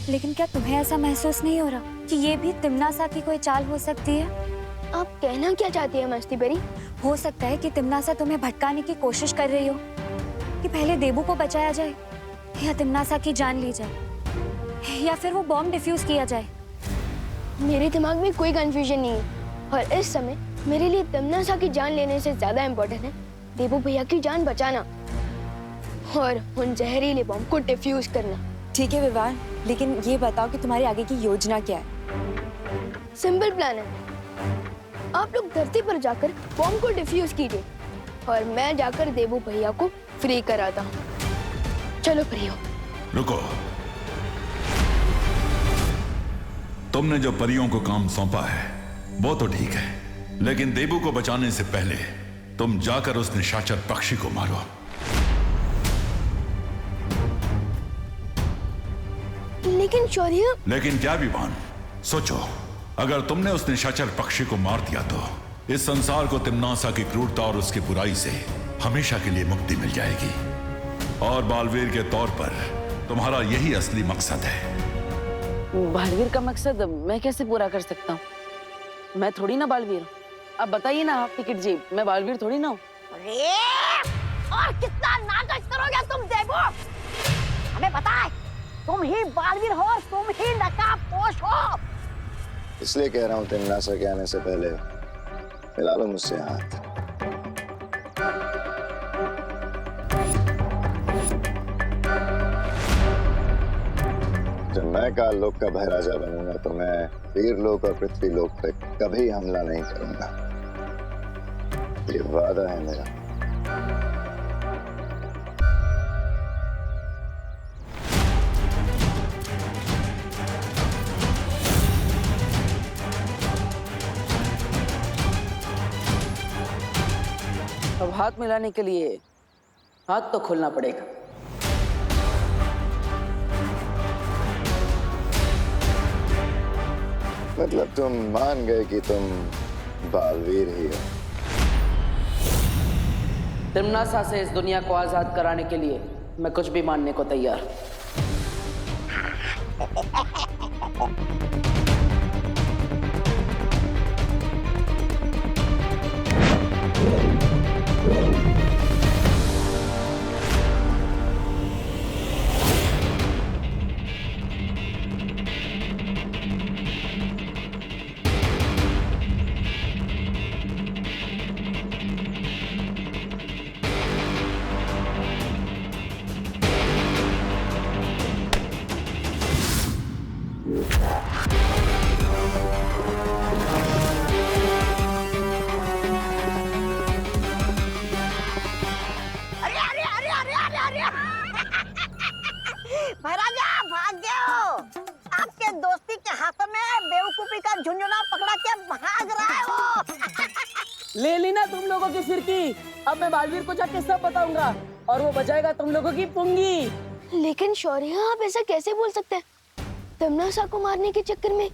लेकिन क्या तुम्हें ऐसा महसूस नहीं हो रहा कि ये भी तिम्नासा की कोई चाल हो सकती है? आप कहना क्या चाहती है मस्ती बेरी? हो सकता है कि तिम्नासा तुम्हें भटकाने की कोशिश कर रही हो कि पहले देबू को बचाया जाए या तिम्नासा की जान ली जाए या फिर वो बॉम्ब डिफ्यूज किया जाए। मेरे दिमाग में कोई कंफ्यूजन नहीं है और इस समय मेरे लिए तिम्नासा की जान लेने से ज्यादा इम्पोर्टेंट है देबू भैया की जान बचाना और उन जहरीले बॉम्ब को डिफ्यूज करना। ठीक है विवान, लेकिन ये बताओ कि तुम्हारी आगे की योजना क्या है? सिंपल प्लान है। आप लोग धरती पर जाकर बॉम्ब को डिफ्यूज कीजिए और मैं जाकर देबू भैया को फ्री कराता हूँ। चलो प्रियो। रुको, तुमने जो परियों को काम सौंपा है वो तो ठीक है, लेकिन देबू को बचाने से पहले तुम जाकर उस निशाचर पक्षी को मारो। लेकिन शौर्य। लेकिन क्या विवान? सोचो, अगर तुमने उस निशाचर पक्षी को मार दिया तो इस संसार को तिम्नासा की क्रूरता और उसकी बुराई से हमेशा के लिए मुक्ति मिल जाएगी और बालवीर के तौर पर तुम्हारा यही असली मकसद है। बालवीर का मकसद मैं कैसे पूरा कर सकता हूँ? मैं थोड़ी ना बालवीर। अब बताइए ना हाफ टिकट जी, मैं बालवीर थोड़ी ना हूँ। अरे और कितना नाटक करोगे तुम देबू? हमें पता है तुम ही बालवीर हो और तुम ही नकाबपोश हो। इसलिए कह रहा हूँ तिम्नासा के आने से पहले मिला लो मुझसे हाथ। जब मैं काल लोक का महाराजा बनूंगा तो मैं वीर लोक और पृथ्वी लोक पे कभी हमला नहीं करूंगा। ये वादा है मेरा। अब हाथ मिलाने के लिए हाथ तो खोलना पड़ेगा। मतलब तुम मान गए कि तुम बालवीर ही हो? तिम्नासा से इस दुनिया को आजाद कराने के लिए मैं कुछ भी मानने को तैयार। महाराजा भाग गए हो। आपके दोस्ती के हाथों में बेवकूफी का झुंझुना पकड़ा के भाग रहे हो। ले ली ना तुम लोगों की फिरकी। अब मैं बालवीर को जाके सब बताऊंगा और वो बजाएगा तुम लोगों की पुंगी। लेकिन शौर्य, आप ऐसा कैसे बोल सकते हैं? तिम्नासा को मारने के चक्कर में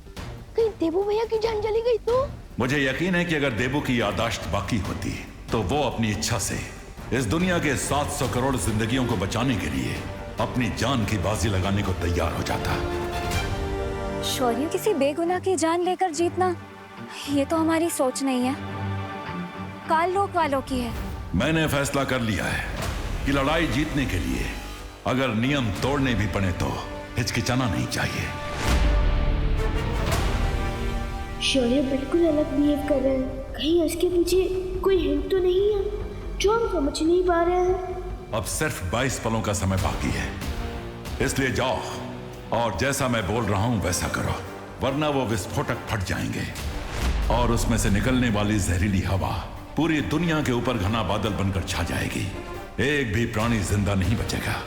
कहीं देबू भैया की जान चली गई तो? मुझे यकीन है कि अगर देबू की याददाश्त बाकी होती तो वो अपनी इच्छा से इस दुनिया के 700 करोड़ जिंदगियों को बचाने के लिए अपनी जान की बाजी लगाने को तैयार हो जाता। शौर्य, किसी बेगुनाह की जान लेकर जीतना ये तो हमारी सोच नहीं है, काल लोक वालों की है। मैंने फैसला कर लिया है कि लड़ाई जीतने के लिए अगर नियम तोड़ने भी पड़े तो हिचकिचाना नहीं चाहिए। शौर्य बिल्कुल अलग बिहेव कर रहे हैं। कहीं इसके पीछे कोई हिंट तो नहीं है जो हम समझ नहीं पा रहे हैं? अब सिर्फ 22 पलों का समय बाकी है, इसलिए जाओ और जैसा मैं बोल रहा हूं वैसा करो, वरना वो विस्फोटक फट जाएंगे और उसमें से निकलने वाली जहरीली हवा पूरी दुनिया के ऊपर घना बादल बनकर छा जाएगी। एक भी प्राणी जिंदा नहीं बचेगा।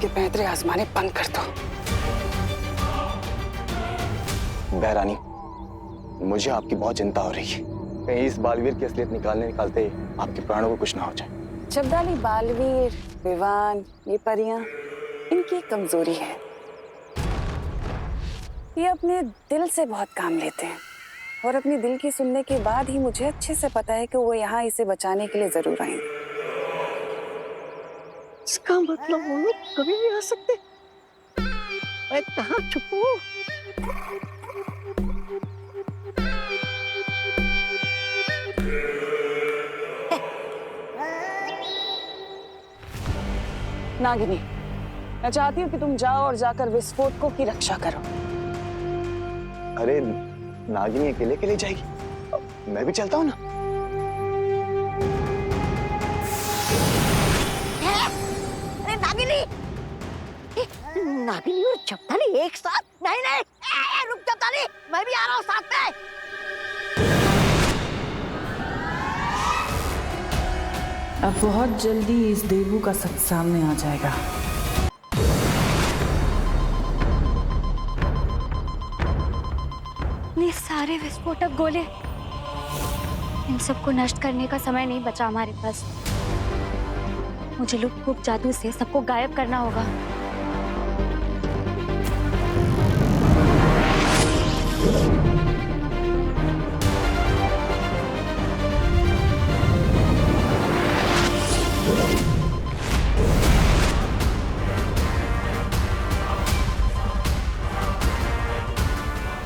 के पैंतरे आजमाने बंद कर दो। बहरानी, मुझे आपकी बहुत चिंता हो रही है। कहीं इस बालवीर की असलियत निकालते आपके प्राणों को कुछ ना हो जाए। शब्दाली, बालवीर, विवान, ये परियां, इनकी एक कमजोरी है, ये अपने दिल से बहुत काम लेते हैं और अपने दिल की सुनने के बाद ही मुझे अच्छे से पता है कि वो यहाँ इसे बचाने के लिए जरूर आएंगे। इसका मतलब वो लोग कभी भी आ सकते। मैं कहाँ छुपू? नागिनी, मैं चाहती हूँ कि तुम जाओ और जाकर विस्फोटकों की रक्षा करो। अरे नागिनी अकेले के लिए जाएगी, मैं भी चलता हूँ ना। अरे नागिनी, नागिनी और चपताली एक साथ? नहीं नहीं, रुक चपताली, मैं भी आ रहा हूँ साथ में। अब बहुत जल्दी इस देवू का सच सामने आ जाएगा। ये सारे विस्फोटक गोले, इन सबको नष्ट करने का समय नहीं बचा हमारे पास। मुझे लुप्त फुप जादू से सबको गायब करना होगा।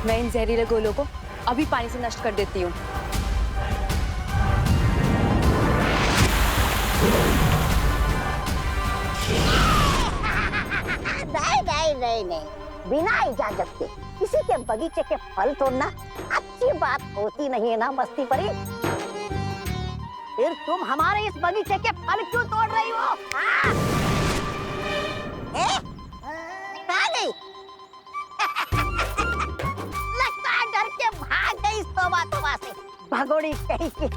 मैं इन जहरीले गोलों को अभी पानी से नष्ट कर देती हूँ। नहीं, बिना इजाजत के किसी के बगीचे के फल तोड़ना अच्छी बात होती नहीं है ना मस्ती परी। फिर तुम हमारे इस बगीचे के फल क्यों तोड़ रही हो? कहाँ गई? लगता है डर के भाग गई इस तोबा से, भगोड़ी कहीं की।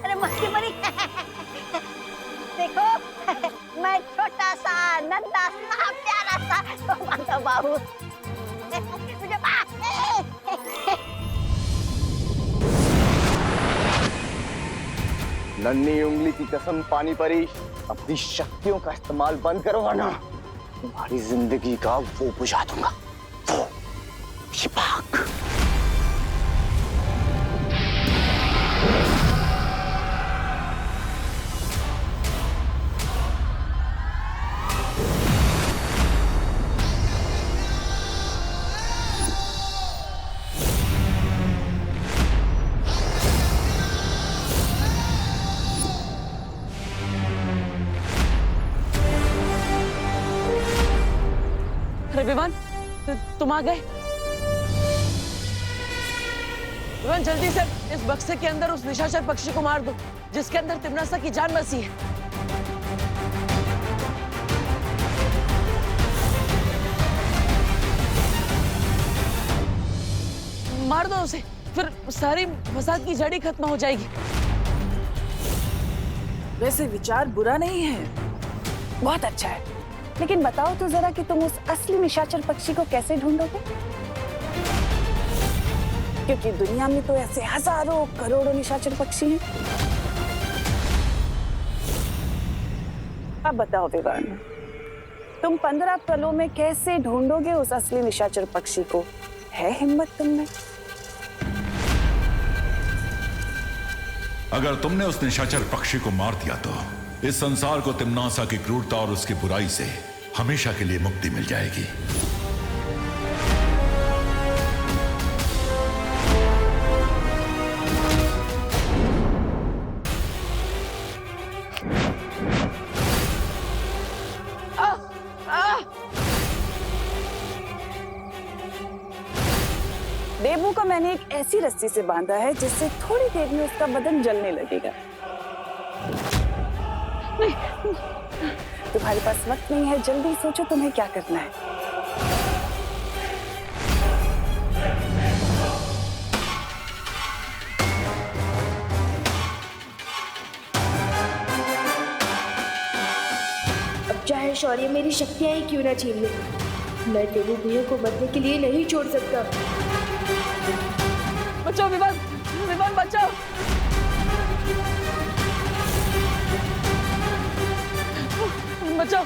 अरे मस्ती परी, देखो मैं छोटा सा नन्हा सा प्यारा सा बाबू, मुझे नन्ही उंगली की कसम पानी परी, अपनी शक्तियों का इस्तेमाल बंद करो वरना तुम्हारी जिंदगी का वो बुझा दूंगा, वो शिपाक। विवान, तुम आ गए? विवान, जल्दी से इस बक्से के अंदर उस निशाचर पक्षी को मार दो जिसके अंदर तिमनासा की जान बसी है। मार दो उसे, फिर सारी फसाद की जड़ी खत्म हो जाएगी। वैसे विचार बुरा नहीं है, बहुत अच्छा है, लेकिन बताओ तो जरा कि तुम उस असली निशाचर पक्षी को कैसे ढूंढोगे? क्योंकि दुनिया में तो ऐसे हजारों करोड़ों निशाचर पक्षी हैं। अब बताओ विवान, तुम 15 पलों में कैसे ढूंढोगे उस असली निशाचर पक्षी को? है हिम्मत तुम में? अगर तुमने उस निशाचर पक्षी को मार दिया तो इस संसार को तिमनासा की क्रूरता और उसकी बुराई से हमेशा के लिए मुक्ति मिल जाएगी। देवू को मैंने एक ऐसी रस्सी से बांधा है जिससे थोड़ी देर में उसका बदन जलने लगेगा। नहीं, तुम्हारे पास वक्त नहीं है, जल्दी सोचो तुम्हें क्या करना है। शौर्य मेरी शक्तियां ही क्यों ना छीन ले, मैं देवू भैया को मरने के लिए नहीं छोड़ सकता। बचाओ विवान, विवान बचाओ। बचाओ।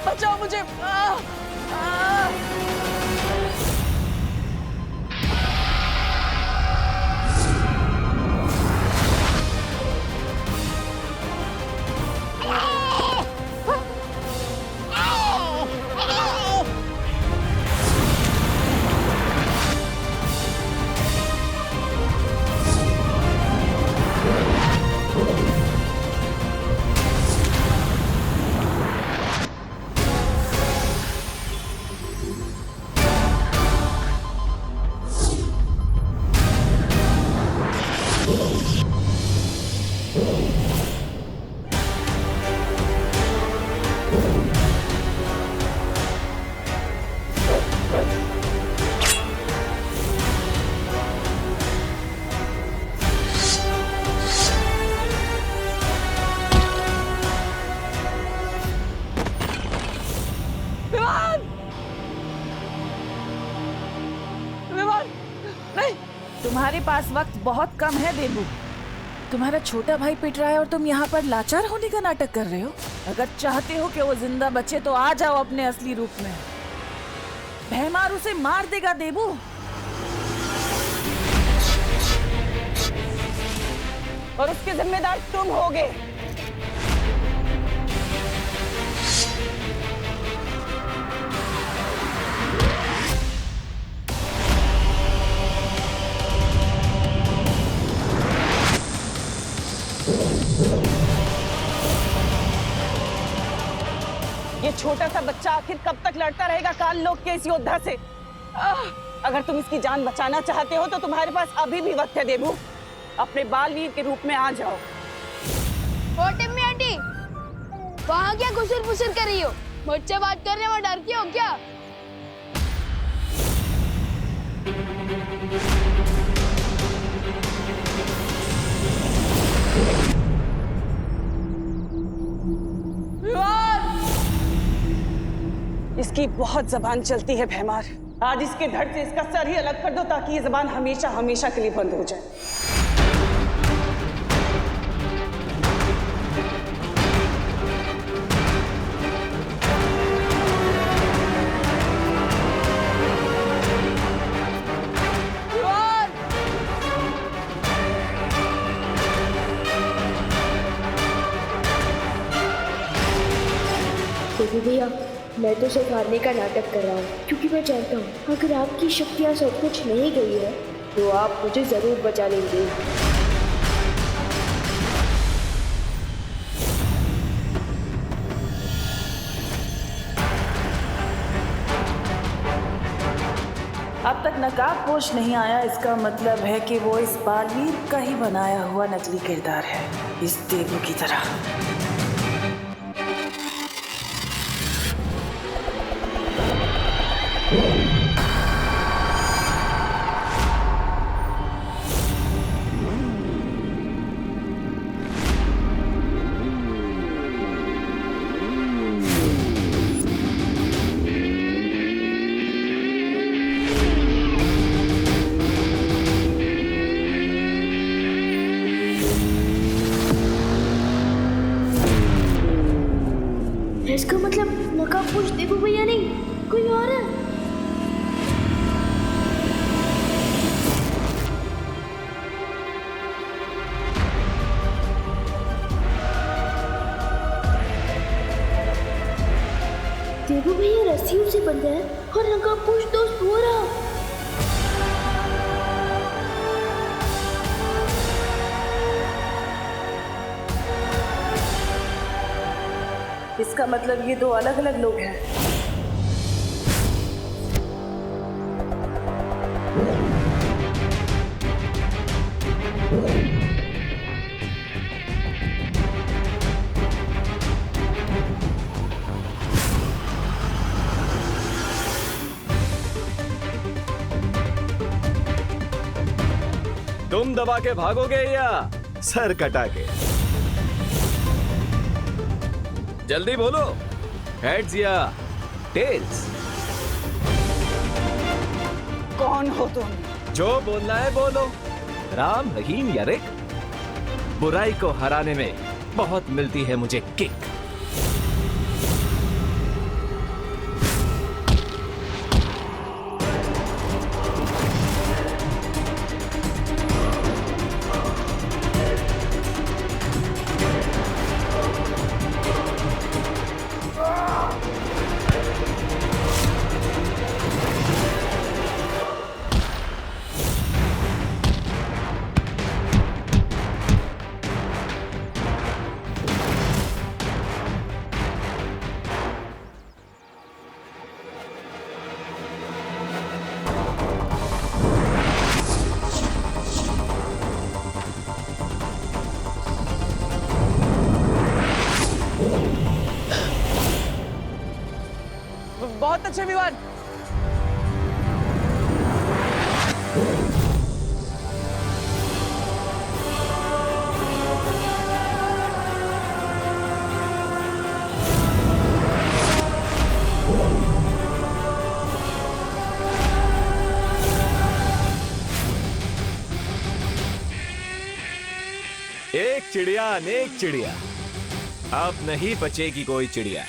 बचाओ मुझे। तुम्हारे पास वक्त बहुत कम है देबू। तुम्हारा छोटा भाई पिट रहा है और तुम यहाँ पर लाचार होने का नाटक कर रहे हो। अगर चाहते हो कि वो जिंदा बचे तो आ जाओ अपने असली रूप में। भैमार उसे मार देगा देबू। और उसके जिम्मेदार तुम होगे। ये छोटा सा बच्चा आखिर कब तक लड़ता रहेगा काल लोक के इस योद्धा से? अगर तुम इसकी जान बचाना चाहते हो तो तुम्हारे पास अभी भी वक्त है देबू। अपने बालवीर के रूप में आ जाओ। आंटी, वहाँ क्या घुसर फुसर कर रही हो? मुझसे बात करने में डरती हो क्या? इसकी बहुत जबान चलती है भैमार। आज इसके धड़ से इसका सर ही अलग कर दो ताकि ये जबान हमेशा हमेशा के लिए बंद हो जाए। देवी भैया, मैं तो सिर्फ हारने का नाटक कर रहा हूँ क्योंकि मैं जानता हूँ अगर आपकी शक्तियाँ सब कुछ नहीं गई है तो आप मुझे जरूर बचा लेंगे। अब तक नकाबपोश नहीं आया, इसका मतलब है कि वो इस बालवीर का ही बनाया हुआ नकली किरदार है, इस देवू की तरह। इसका मतलब नकाबपोश देवू भैया नहीं, कोई और है। देवू भैया रस्सियों से बंधे हैं और नकाबपोश दोस्त हो रहा। इसका मतलब ये दो अलग अलग लोग हैं। तुम दबा के भागोगे या सर कटा के? जल्दी बोलो, हेड्स या टेल्स? कौन हो तुम? जो बोलना है बोलो। राम, रहीम या रिक? बुराई को हराने में बहुत मिलती है मुझे किक। बहुत अच्छे विवान। एक चिड़िया अनेक चिड़िया, अब नहीं बचेगी कोई चिड़िया।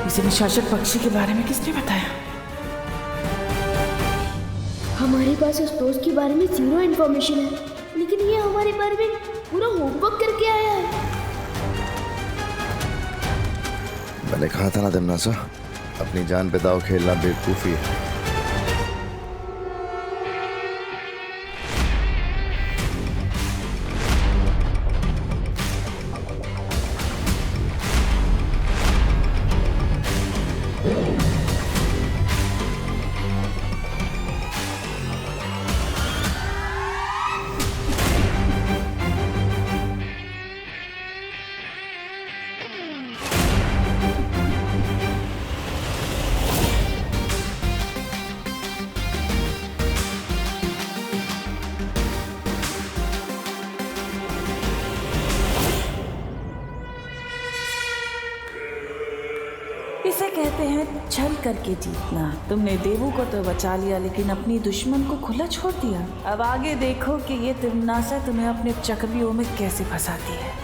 इसे निशाचर पक्षी के बारे में किसने बताया? हमारे पास उस दोस्त के बारे में जीरो इन्फॉर्मेशन है, लेकिन ये हमारे बारे में पूरा होमवर्क करके आया है। मैंने कहा था ना तिम्नासा, अपनी जान पे दांव खेलना बेवकूफी है। इसे कहते हैं छल करके जीतना। तुमने देवू को तो बचा लिया, लेकिन अपनी दुश्मन को खुला छोड़ दिया। अब आगे देखो कि ये तिम्नासा तुम्हें अपने चक्रव्यूह में कैसे फंसाती है।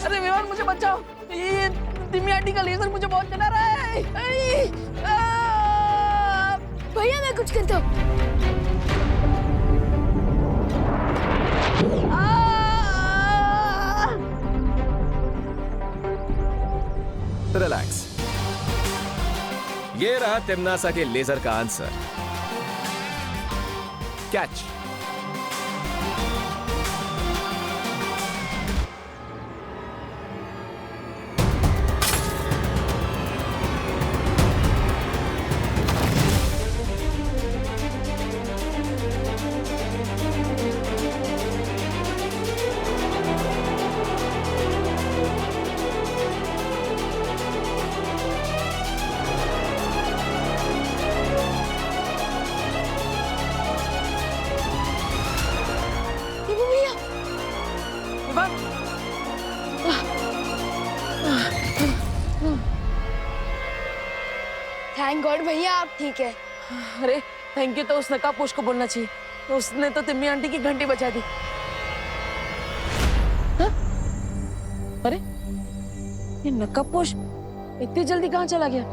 अरे विवान, मुझे बचाओ, ये तिमी आंटी का लेजर मुझे बहुत डरा रहा है। भैया मैं कुछ करता हूँ। रिलैक्स, ये रहा तिम्नासा के लेजर का आंसर। कैच। थैंक गॉड भैया आप ठीक है। अरे थैंक यू तो उस नकाबपोश को बोलना चाहिए, उसने तो तिम्मी आंटी की घंटी बचा दी। हाँ? अरे ये नकाबपोश इतनी जल्दी कहाँ चला गया?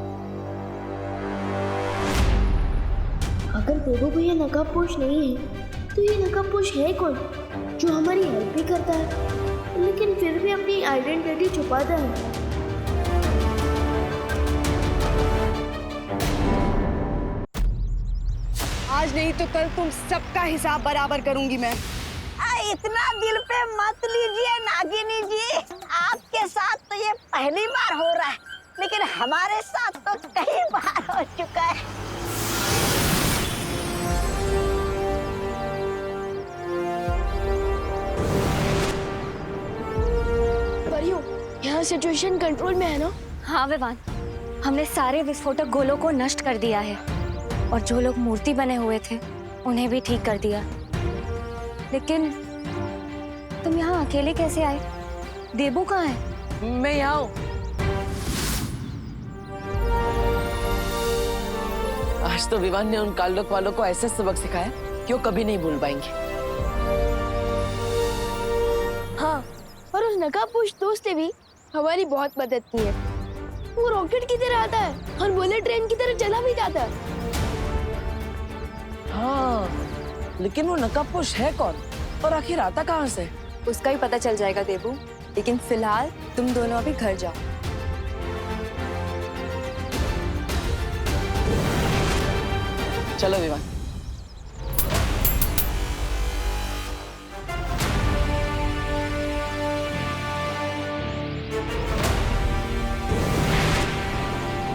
अगर देवू भैया नकाबपोश नहीं है तो ये नकाबपोश है कौन जो हमारी हेल्प भी करता है लेकिन फिर भी अपनी आइडेंटिटी छुपाता है? आज नहीं तो कल तुम सबका हिसाब बराबर करूंगी मैं। इतना दिल पे मत लीजिए नागिनी जी, आपके साथ तो ये पहली बार हो रहा है, लेकिन हमारे साथ तो कई बार हो चुका है। परियों, यहाँ सिचुएशन कंट्रोल में है ना? हाँ विवान, हमने सारे विस्फोटक गोलों को नष्ट कर दिया है और जो लोग मूर्ति बने हुए थे उन्हें भी ठीक कर दिया। लेकिन तुम यहाँ अकेले कैसे आए? देबू कहाँ है? मैं यहाँ हूँ। आज तो विवान ने उन काल्लोक वालों को ऐसा सबक सिखाया कि वो कभी नहीं भूल पाएंगे। हाँ, और उस नकाबपोश दोस्त ने भी हमारी बहुत मदद की है। वो रॉकेट की तरह आता है और बुलेट ट्रेन की तरह चला भी जाता है। हाँ, लेकिन वो नकाबपोश है कौन और आखिर आता कहाँ से? उसका ही पता चल जाएगा देबू, लेकिन फिलहाल तुम दोनों अभी घर जाओ। चलो विवान।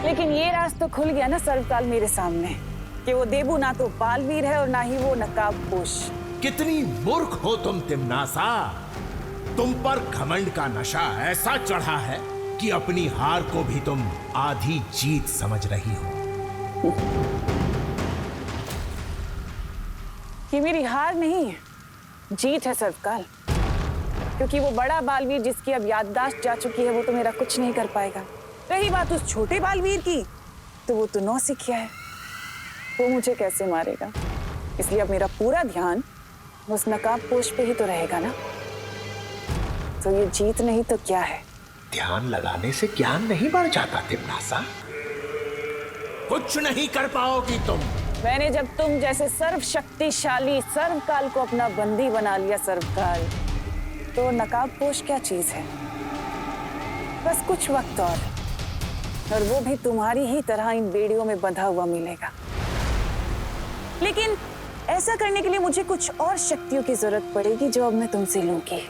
लेकिन ये राज तो खुल गया ना सर्वकाल मेरे सामने कि वो देबू ना तो बालवीर है और ना ही वो नकाबपोश। कितनी मूर्ख हो तुम तिम्नासा। तुम पर घमंड का नशा ऐसा चढ़ा है कि अपनी हार को भी तुम आधी जीत समझ रही हो। ये मेरी हार नहीं है, जीत है सर्वकाल, क्योंकि वो बड़ा बालवीर जिसकी अब याददाश्त जा चुकी है वो तो मेरा कुछ नहीं कर पाएगा। रही बात उस छोटे बालवीर की, तो वो तो नौसिखिया है, वो मुझे कैसे मारेगा। इसलिए अब मेरा पूरा ध्यान उस नकाबपोश पे ही तो रहेगा ना। तो ये जीत नहीं तो क्या है? ध्यान लगाने से ज्ञान नहीं बढ़ जाता तिम्नासा। कुछ नहीं कर पाओगी तुम। मैंने जब तुम जैसे सर्वशक्तिशाली सर्वकाल को अपना बंदी बना लिया सर्वकाल, तो नकाबपोश क्या चीज है? बस कुछ वक्त और वो भी तुम्हारी ही तरह इन बेड़ियों में बंधा हुआ मिलेगा। लेकिन ऐसा करने के लिए मुझे कुछ और शक्तियों की जरूरत पड़ेगी जो अब मैं तुमसे लूंगी।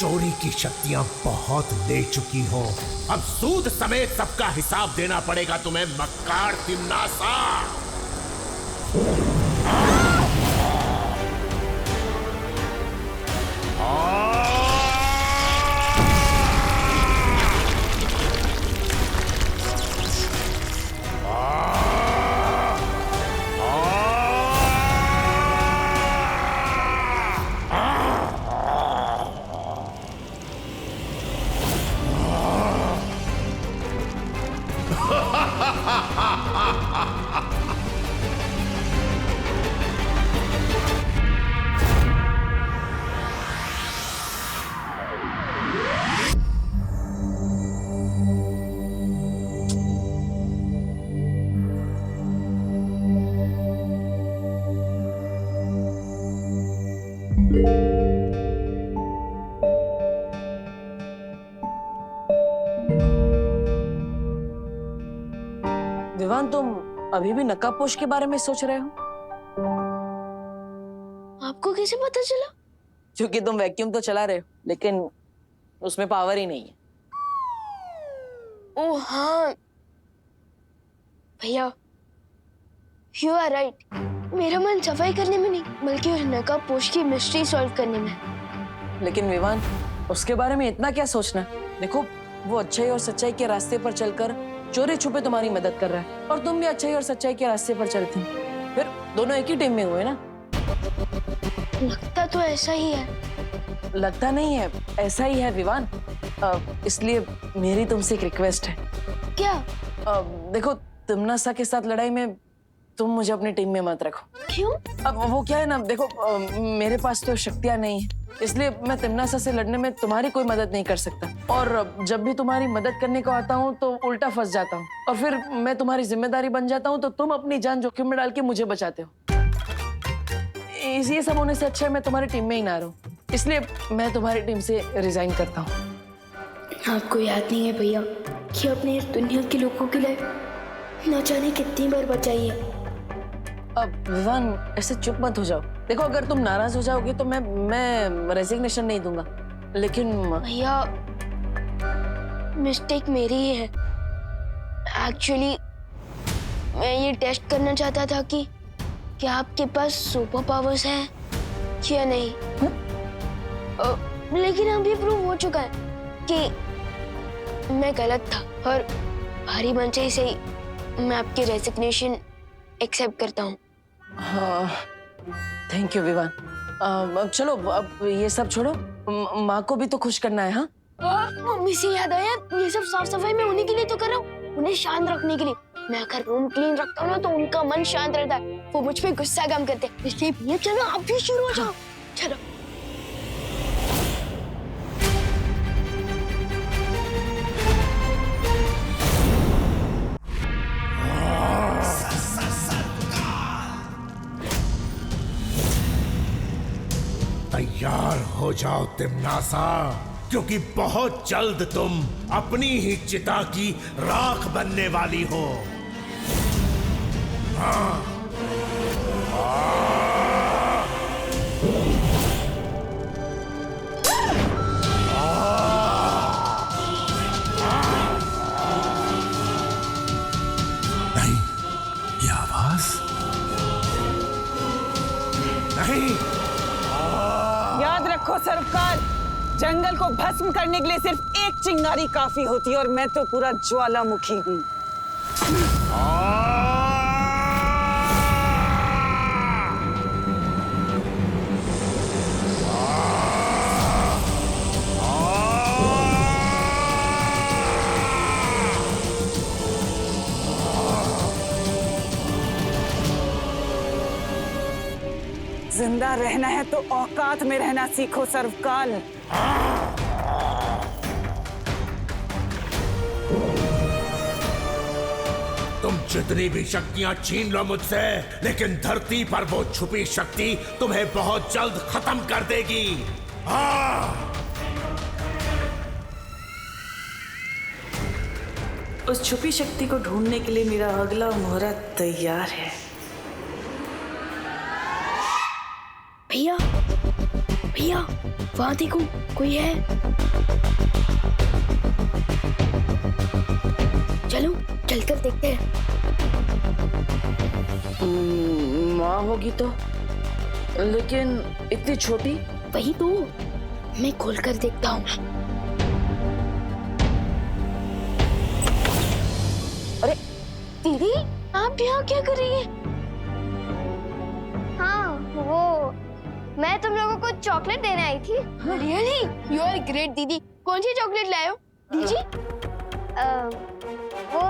चोरी की शक्तियां बहुत ले चुकी हो, अब सूद समेत सबका हिसाब देना पड़ेगा तुम्हें मक्कार तिम्नासा। विवान, तुम अभी भी नकाबपोश के बारे में सोच रहे हो? आपको कैसे पता चला? क्योंकि तुम वैक्यूम तो चला रहे हो, लेकिन उसमें पावर ही नहीं है। ओह हाँ भैया, यू आर राइट। मेरा मन सफाई करने में नहीं बल्कि उस नकाबपोश की मिस्ट्री सॉल्व करने में। लेकिन विवान, उसके बारे में इतना क्या सोचना? देखो, वो अच्छाई और सच्चाई के रास्ते पर चलकर चोरी छुपे तुम्हारी मदद कर रहा है और तुम भी अच्छाई और सच्चाई के रास्ते पर चलते हो। फिर दोनों एक ही टीम में हुए ना। लगता तो ऐसा ही है। लगता नहीं है, ऐसा ही है विवान। इसलिए मेरी तुमसे एक रिक्वेस्ट है। क्या? देखो, तिमनासा के साथ लड़ाई में तुम मुझे अपनी टीम में मत रखो। क्यों? अब वो क्या है ना, देखो मेरे पास तो शक्तियां नहीं है, इसलिए मैं तिमनासा से लड़ने में तुम्हारी कोई मदद नहीं कर सकता। और जब भी तुम्हारी मदद करने को आता हूँ तो उल्टा फंस जाता हूँ, और फिर मैं तुम्हारी जिम्मेदारी बन जाता हूँ तो तुम अपनी जान जोखिम में डाल के मुझे बचाते हो। ये सब होने से अच्छा है मैं तुम्हारी टीम में ही ना रहूं, इसलिए मैं तुम्हारी टीम से रिजाइन करता हूँ। आपको याद नहीं है भैया कि आपने इस दुनिया के लोगों के लिए न जाने कितनी बार बचाई है। अब विवान, ऐसे चुप मत हो जाओ। देखो, अगर तुम नाराज हो जाओगे तो मैं रेजिग्नेशन नहीं दूंगा, लेकिन भैया मिस्टेक मेरी ही है। एक्चुअली मैं ये टेस्ट करना चाहता था कि क्या आपके पास सुपर पावर्स हैं या नहीं। लेकिन अब ये प्रूव हो चुका है कि मैं गलत था, और भारी मंचाई से ही मैं आपकी रेजिग्नेशन एक्सेप्ट करता हूँ। हाँ, थैंक यू विवान। अब चलो, अब ये सब छोड़ो, माँ को भी तो खुश करना है। हाँ, मम्मी से याद आया, ये सब साफ सफाई में उन्हीं के लिए तो कर रहा हूँ, उन्हें शांत रखने के लिए। मैं अगर रूम क्लीन रखता हूँ ना तो उनका मन शांत रहता है, वो मुझ पे गुस्सा कम करते हैं। इसलिए भैया चलो आप भी शुरू हो जाओ। चलो। तैयार हो जाओ तिमनासा, क्योंकि बहुत जल्द तुम अपनी ही चिता की राख बनने वाली हो। हाँ। नहीं, ये आवाज नहीं। याद रखो सर्वकाल, जंगल को भस्म करने के लिए सिर्फ एक चिंगारी काफी होती है, और मैं तो पूरा ज्वालामुखी हूँ। जिंदा रहना है तो औकात में रहना सीखो सर्वकाल। तुम जितनी भी शक्तियां छीन लो मुझसे, लेकिन धरती पर वो छुपी शक्ति तुम्हें बहुत जल्द खत्म कर देगी। उस छुपी शक्ति को ढूंढने के लिए मेरा अगला मुहूर्त तैयार है। भैया भैया, वहां देखो, कोई है। चलो चलकर देखते हैं। माँ होगी तो, लेकिन इतनी छोटी। वही तो, मैं खोलकर देखता हूँ। अरे दीदी, आप यहाँ क्या कर रही हैं? हाँ, वो मैं तुम लोगों को चॉकलेट देने आई थी। रियली? यू आर ग्रेट दीदी। कौन सी चॉकलेट लाए हो दीदी? वो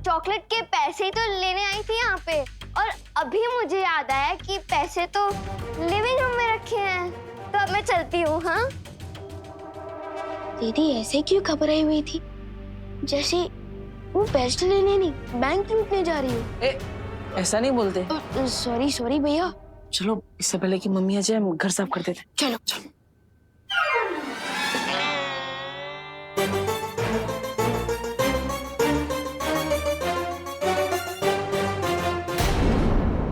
चॉकलेट के पैसे तो लेने आई थी यहाँ पे, और अभी मुझे याद आया कि पैसे तो लिविंग रूम में रखे हैं, तो अब मैं चलती हूँ। हाँ दीदी, ऐसे क्यों घबराई हुई थी, जैसे वो पैसे लेने नहीं बैंक लूटने जा रही हो। ऐसा नहीं बोलते। सॉरी भैया। चलो, इससे पहले कि मम्मी आ जाए हम घर साफ कर देते। चलो।